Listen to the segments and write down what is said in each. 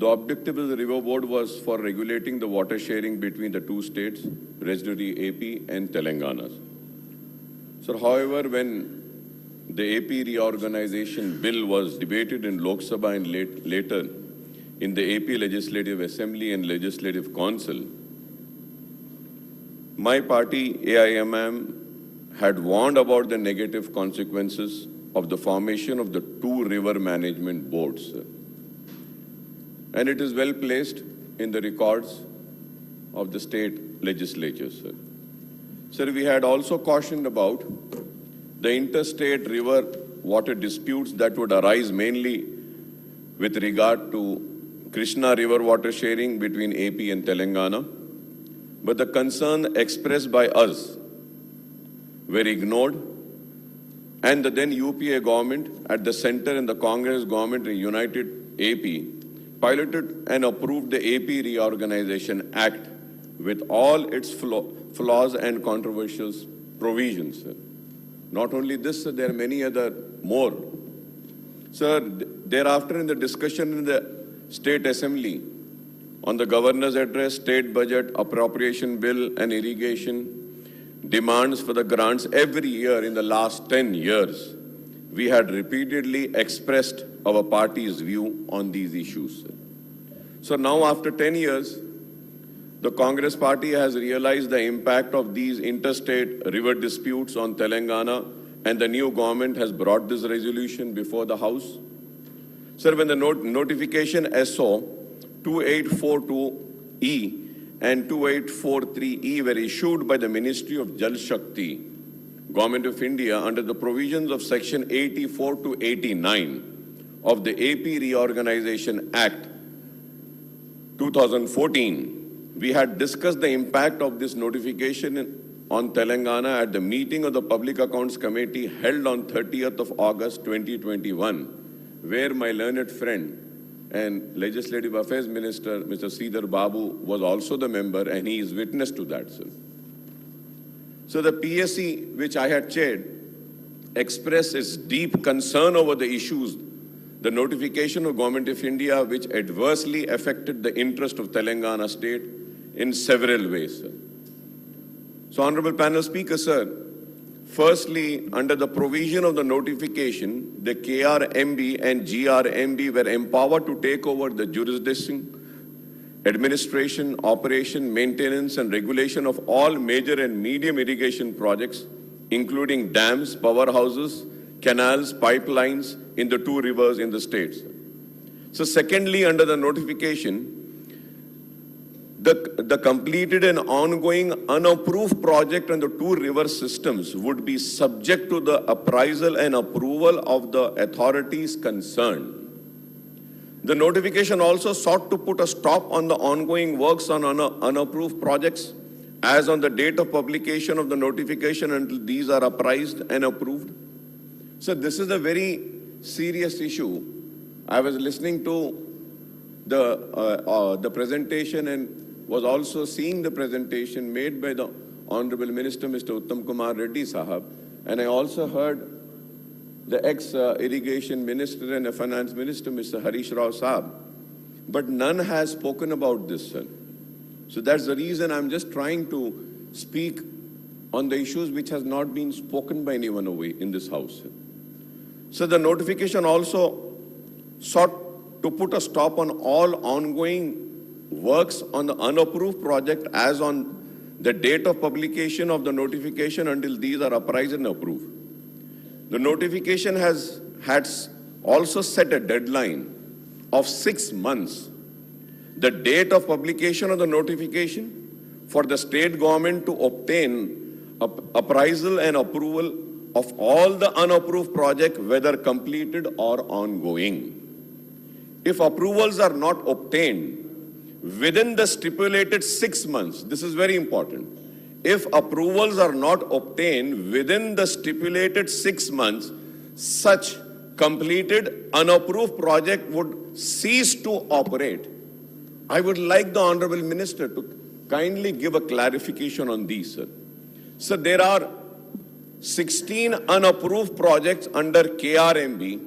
The objective of the River Board was for regulating the water sharing between the two states, residuary AP and Telangana. So, however, when the AP reorganization bill was debated in Lok Sabha and later in the AP Legislative Assembly and Legislative Council, my party, AIMM, had warned about the negative consequences of the formation of the two river management boards. And it is well placed in the records of the state legislatures. Sir, we had also cautioned about the interstate river water disputes that would arise mainly with regard to Krishna river water sharing between AP and Telangana. But the concern expressed by us were ignored, and the then UPA government at the center and the Congress government in United AP piloted and approved the AP Reorganization Act with all its flaws and controversial provisions. Not only this, there are many other more. Sir, thereafter in the discussion in the State Assembly on the Governor's Address, State Budget, Appropriation Bill and Irrigation, demands for the grants every year in the last 10 years, we had repeatedly expressed our party's view on these issues. So now after 10 years, the Congress party has realized the impact of these interstate river disputes on Telangana, and the new government has brought this resolution before the House. Sir, when the notification SO 2842E and 2843E were issued by the Ministry of Jal Shakti, Government of India, under the provisions of Section 84 to 89 of the AP Reorganization Act 2014, we had discussed the impact of this notification on Telangana at the meeting of the Public Accounts Committee held on 30th of August 2021, where my learned friend and Legislative Affairs Minister, Mr. Sridhar Babu, was also the member, and he is witness to that, sir. So the PSC, which I had chaired, expressed its deep concern over the issues, the notification of Government of India, which adversely affected the interest of Telangana state in several ways, sir. So, Honorable Panel Speaker, sir, firstly, under the provision of the notification, the KRMB and GRMB were empowered to take over the jurisdiction, administration, operation, maintenance, and regulation of all major and medium irrigation projects, including dams, powerhouses, canals, pipelines in the two rivers in the states. So, secondly, under the notification, the completed and ongoing unapproved project on the two river systems would be subject to the appraisal and approval of the authorities concerned. The notification also sought to put a stop on the ongoing works on unapproved projects as on the date of publication of the notification until these are appraised and approved. So this is a very serious issue. I was listening to the presentation and was also seeing the presentation made by the Honorable Minister, Mr. Uttam Kumar Reddy Sahab, and I also heard the ex-Irrigation Minister and the Finance Minister, Mr. Harish Sahab, but none has spoken about this, sir. So that's the reason I'm just trying to speak on the issues which has not been spoken by anyone away in this House. So the notification also sought to put a stop on all ongoing works on the unapproved project as on the date of publication of the notification until these are appraised and approved. The notification had also set a deadline of 6 months, the date of publication of the notification, for the state government to obtain appraisal and approval of all the unapproved projects, whether completed or ongoing. If approvals are not obtained within the stipulated 6 months, this is very important. If approvals are not obtained within the stipulated 6 months, such completed unapproved project would cease to operate. I would like the Honorable Minister to kindly give a clarification on these, sir. So there are 16 unapproved projects under KRMB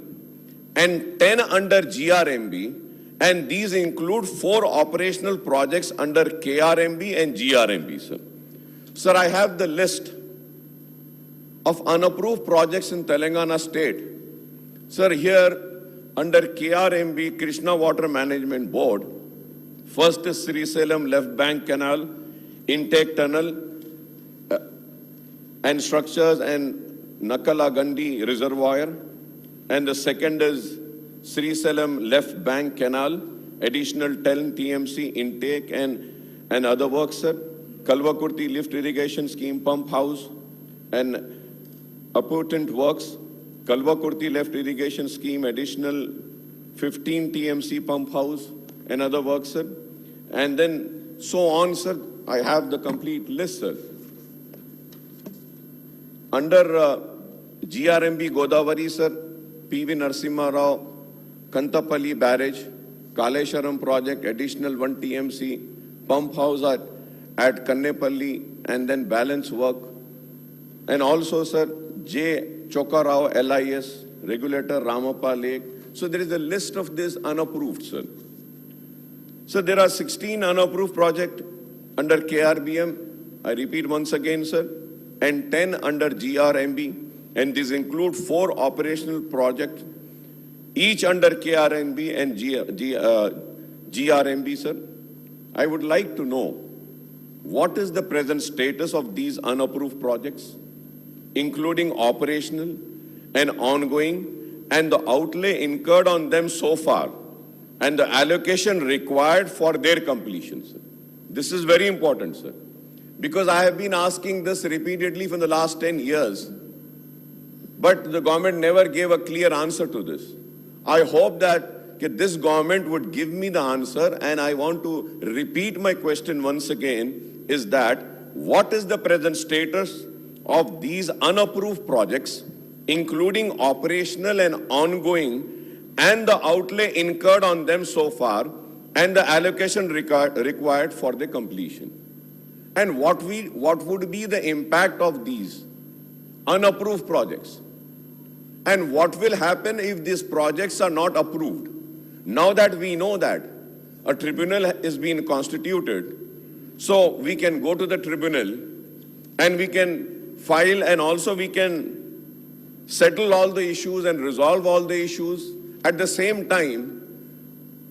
and 10 under GRMB, And these include 4 operational projects under KRMB and GRMB, sir. Sir, I have the list of unapproved projects in Telangana state. Sir, here under KRMB, Krishna Water Management Board, first is Srisalem Left Bank Canal, intake tunnel and structures and Nakala Gandhi Reservoir. And the second is Srisalem Left Bank Canal, additional 10 TMC intake and other works, sir. Kalvakurti Lift Irrigation Scheme Pump House and appurtenant works. Kalvakurti Left Irrigation Scheme, additional 15 TMC Pump House and other works, sir. And then so on, sir. I have the complete list, sir. Under GRMB Godavari, sir, PV Narasimha Rao, Kantapalli Barrage, Kalesharam project, additional 1 TMC, pump house at Kannepalli, and then balance work. And also, sir, J. Chokarao LIS, regulator Ramappa Lake. So there is a list of this unapproved, sir. So there are 16 unapproved projects under KRBM, I repeat once again, sir, and 10 under GRMB. And these include 4 operational projects, each under KRNB and GRMB, sir. I would like to know what is the present status of these unapproved projects, including operational and ongoing, and the outlay incurred on them so far, and the allocation required for their completion, sir. This is very important, sir, because I have been asking this repeatedly for the last 10 years, but the government never gave a clear answer to this. I hope that this government would give me the answer, and I want to repeat my question once again, is that what is the present status of these unapproved projects, including operational and ongoing, and the outlay incurred on them so far, and the allocation required for the completion? And what would be the impact of these unapproved projects? And what will happen if these projects are not approved? Now that we know that a tribunal is being constituted, so we can go to the tribunal and we can file, and also we can settle all the issues and resolve all the issues. At the same time,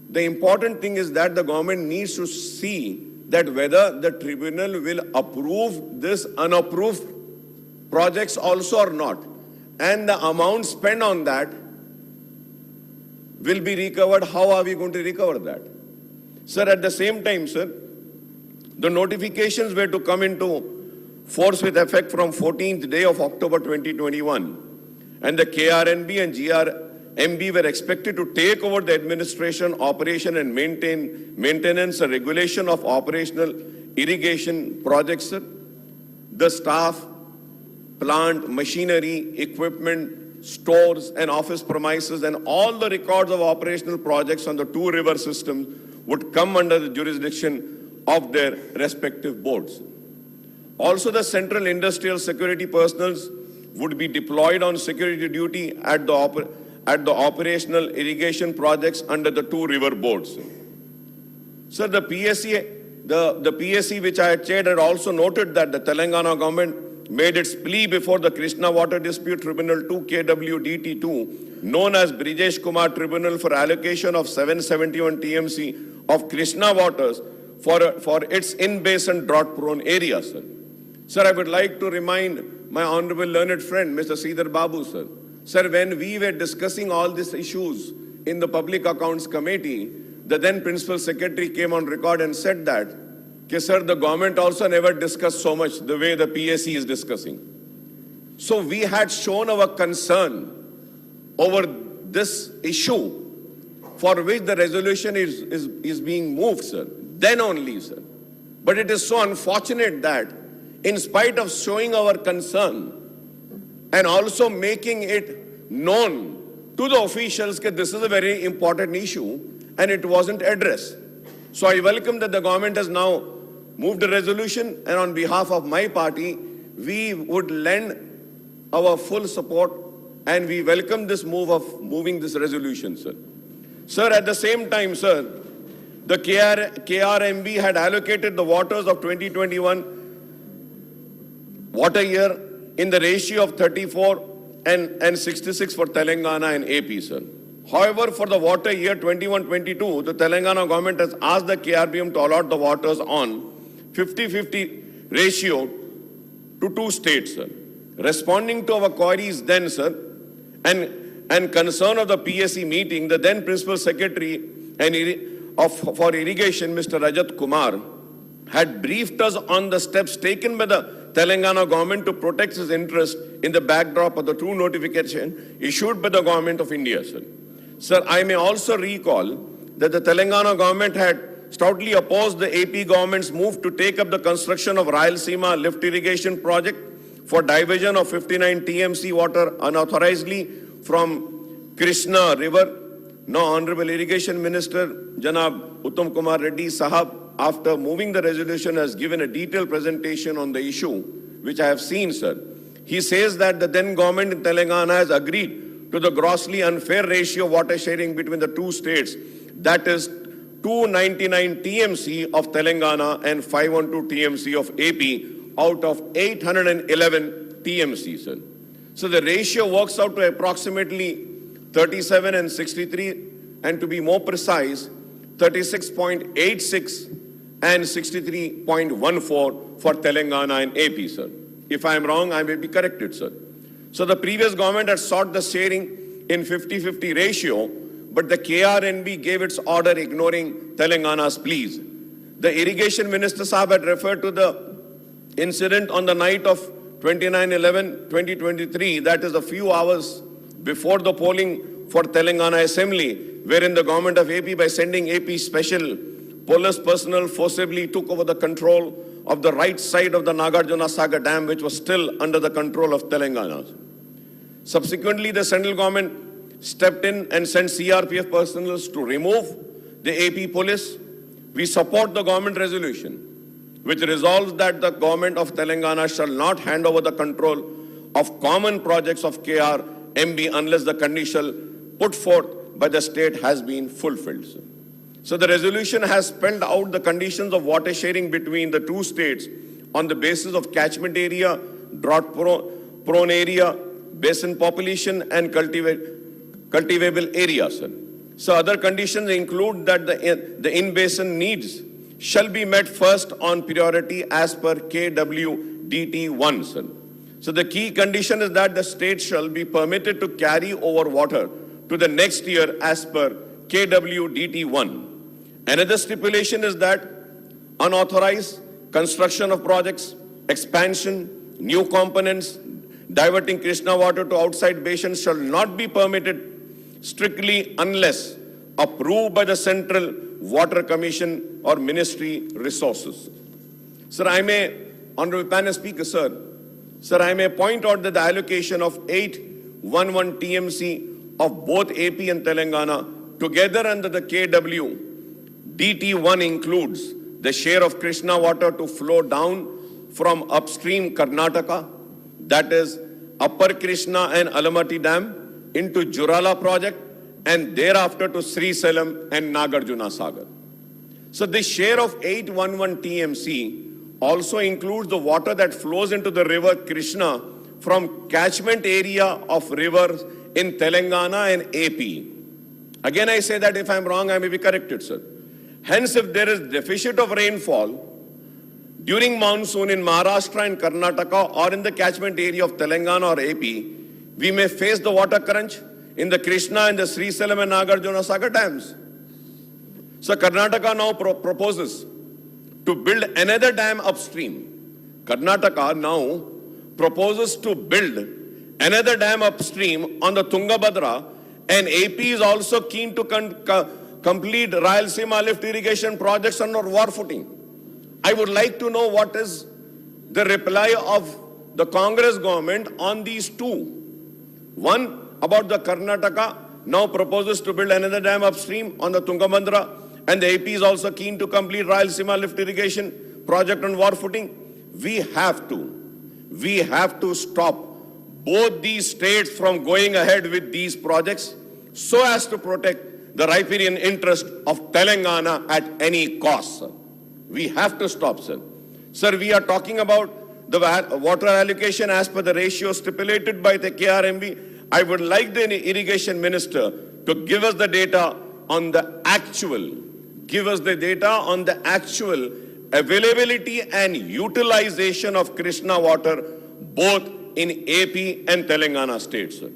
the important thing is that the government needs to see that whether the tribunal will approve this unapproved projects also or not, and the amount spent on that will be recovered. How are we going to recover that? Sir, at the same time, sir, the notifications were to come into force with effect from 14th day of October 2021, and the KRNB and GRMB were expected to take over the administration, operation and maintenance and regulation of operational irrigation projects, sir. The staff, plant, machinery, equipment, stores and office premises, and all the records of operational projects on the 2 river systems would come under the jurisdiction of their respective boards. Also, the Central Industrial Security personnel would be deployed on security duty at the operational irrigation projects under the 2 river boards. Sir, the PSC which I had chaired had also noted that the Telangana government made its plea before the Krishna Water Dispute Tribunal 2 KWDT2, known as Brijesh Kumar Tribunal, for allocation of 771 TMC of Krishna waters for its in-basin drought-prone areas, sir. Sir, I would like to remind my honorable learned friend, Mr. Sridhar Babu, sir. Sir, when we were discussing all these issues in the Public Accounts Committee, the then Principal Secretary came on record and said that, sir, the government also never discussed so much the way the PSC is discussing. So we had shown our concern over this issue, for which the resolution is being moved, sir. Then only, sir. But it is so unfortunate that in spite of showing our concern and also making it known to the officials that this is a very important issue, and it wasn't addressed. So I welcome that the government has now moved a resolution, and on behalf of my party, we would lend our full support, and we welcome this move of moving this resolution, sir. Sir, at the same time, sir, the KRMB had allocated the waters of 2021 water year in the ratio of 34 and 66 for Telangana and AP, sir. However, for the water year 21-22, the Telangana government has asked the KRBM to allot the waters on 50-50 ratio to two states, sir. Responding to our queries then, sir, and concern of the PSC meeting, the then Principal Secretary for Irrigation, Mr. Rajat Kumar, had briefed us on the steps taken by the Telangana government to protect his interest in the backdrop of the true notification issued by the government of India, sir. Sir, I may also recall that the Telangana government had stoutly opposed the AP government's move to take up the construction of Rayalaseema lift irrigation project for diversion of 59 TMC water unauthorizedly from Krishna River. Now, Honorable Irrigation Minister Janab Uttam Kumar Reddy Sahab, after moving the resolution, has given a detailed presentation on the issue, which I have seen, sir. He says that the then government in Telangana has agreed to the grossly unfair ratio of water sharing between the two states, that is 299 TMC of Telangana and 512 TMC of AP out of 811 TMC, sir. So the ratio works out to approximately 37 and 63, and to be more precise, 36.86 and 63.14 for Telangana and AP, sir. If I am wrong, I may be corrected, sir. So the previous government had sought the sharing in 50-50 ratio, but the KRNB gave its order ignoring Telangana's pleas. The Irrigation Minister Sahab had referred to the incident on the night of 29/11/2023, that is a few hours before the polling for Telangana Assembly, wherein the government of AP, by sending AP special police personnel, forcibly took over the control of the right side of the Nagarjuna Sagar Dam, which was still under the control of Telangana. Subsequently, the central government stepped in and sent CRPF personnel to remove the AP police. We support the government resolution, which resolves that the government of Telangana shall not hand over the control of common projects of KRMB unless the condition put forth by the state has been fulfilled. So the resolution has spelled out the conditions of water sharing between the two states on the basis of catchment area, drought-prone area, basin population, and cultivable area, sir. So other conditions include that the in-basin needs shall be met first on priority as per KWDT1, sir. So the key condition is that the state shall be permitted to carry over water to the next year as per KWDT1. Another stipulation is that unauthorized construction of projects, expansion, new components, diverting Krishna water to outside basins shall not be permitted strictly unless approved by the Central Water Commission or Ministry resources. Sir, I may, Honorable Panel Speaker, sir, I may point out that the allocation of 811 TMC of both AP and Telangana together under the KWDT1 includes the share of Krishna water to flow down from upstream Karnataka, that is Upper Krishna and Alamati Dam, into Jurala project, and thereafter to Srisalam and Nagarjuna Sagar. So this share of 811 TMC also includes the water that flows into the river Krishna from catchment area of rivers in Telangana and AP. Again, I say that if I'm wrong, I may be corrected, sir. Hence, if there is deficit of rainfall during monsoon in Maharashtra and Karnataka or in the catchment area of Telangana or AP, we may face the water crunch in the Krishna and the Srisalam and Nagarjuna Sagar dams. So Karnataka now proposes to build another dam upstream. Karnataka now proposes to build another dam upstream on the Tungabhadra, and AP is also keen to complete Rayalaseema lift irrigation projects on war footing. I would like to know what is the reply of the Congress government on these two. One, about the Karnataka now proposes to build another dam upstream on the Tungabhadra, and the AP is also keen to complete Rayalaseema lift irrigation project on war footing. We have to stop both these states from going ahead with these projects so as to protect the riparian interest of Telangana at any cost, sir. We have to stop, sir. Sir, we are talking about the water allocation as per the ratio stipulated by the KRMB. I would like the irrigation minister to give us the data on the actual, availability and utilization of Krishna water both in AP and Telangana states, sir.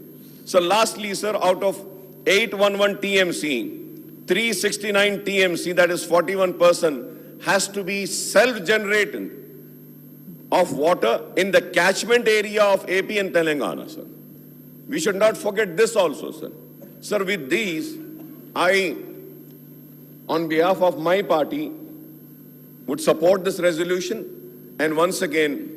So lastly, sir, out of 811 TMC, 369 TMC, that is 41%, has to be self-generated of water in the catchment area of AP and Telangana, sir. We should not forget this also, sir. Sir, with these, I, on behalf of my party, would support this resolution and once again